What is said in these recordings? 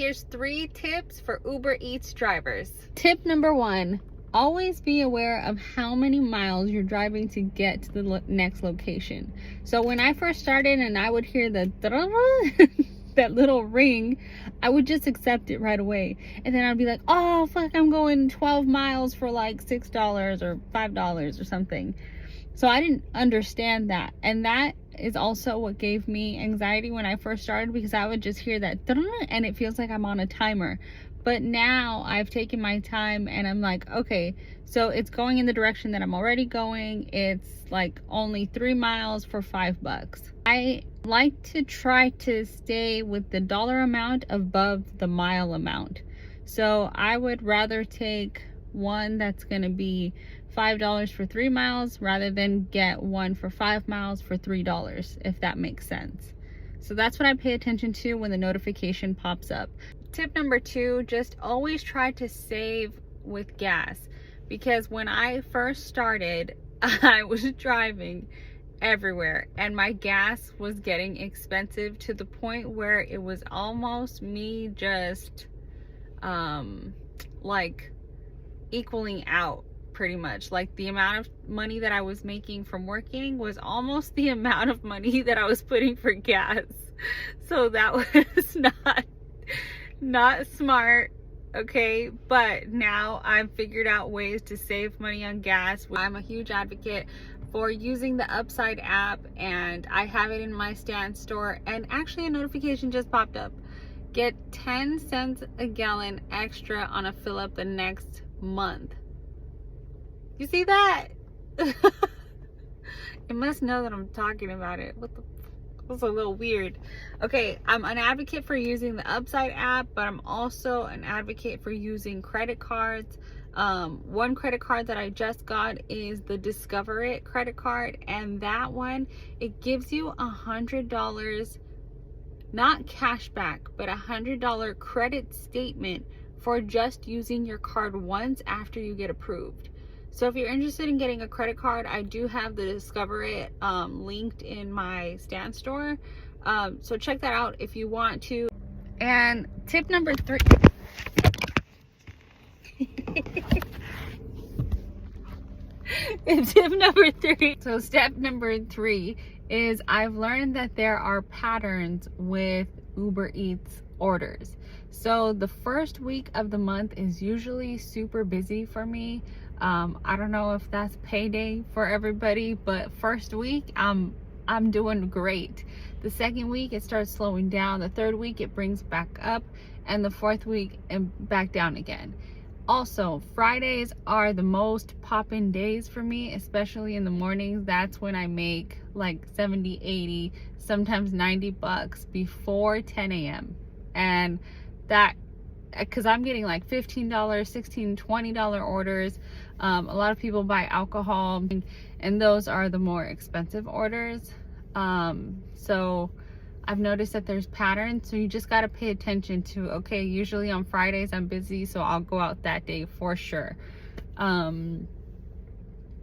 Here's 3 tips for Uber Eats drivers. Tip number 1, always be aware of how many miles you're driving to get to the next location. So when I first started and I would hear the that little ring, I would just accept it right away. And then I'd be like, oh fuck, I'm going 12 miles for like $6 or $5 or something. So I didn't understand that. And that is also what gave me anxiety when I first started, because I would just hear that and it feels like I'm on a timer. But now I've taken my time and I'm like, okay, so it's going in the direction that I'm already going. It's like only 3 miles for $5. I like to try to stay with the dollar amount above the mile amount. So I would rather take one that's going to be $5 for 3 miles rather than get one for 5 miles for $3, if that makes sense. So that's what I pay attention to when the notification pops up. Tip number 2, just always try to save with gas, because when I first started, I was driving everywhere and my gas was getting expensive to the point where it was almost me just like equaling out, pretty much. Like the amount of money that I was making from working was almost the amount of money that I was putting for gas. So that was not smart, okay? But now I've figured out ways to save money on gas. I'm a huge advocate for using the Upside app, and I have it in my stand store, and actually a notification just popped up. Get 10 cents a gallon extra on a fill up the next month. You see that? It must know that I'm talking about it. What the? That's a little weird. Okay, I'm an advocate for using the Upside app, but I'm also an advocate for using credit cards. One credit card that I just got is the Discover It credit card, and that one, it gives you $100, not cash back, but $100 credit statement for just using your card once after you get approved. So if you're interested in getting a credit card, I do have the Discover It linked in my stand store. So check that out if you want to. And tip number 3. Tip number 3. So step number 3 is I've learned that there are patterns with Uber Eats orders. So the first week of the month is usually super busy for me. I don't know if that's payday for everybody, but first week I'm doing great. The second week it starts slowing down. The third week it brings back up, and the fourth week and back down again. Also, Fridays are the most pop-in days for me, especially in the mornings. That's when I make like 70, 80, sometimes $90 before 10 a.m. And that, because I'm getting like $15, $16, $20 orders. A lot of people buy alcohol, and those are the more expensive orders. So I've noticed that there's patterns, so you just got to pay attention to, okay, usually on Fridays I'm busy, so I'll go out that day for sure. But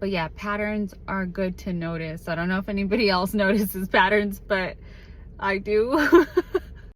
yeah, patterns are good to notice. I don't know if anybody else notices patterns, but I do.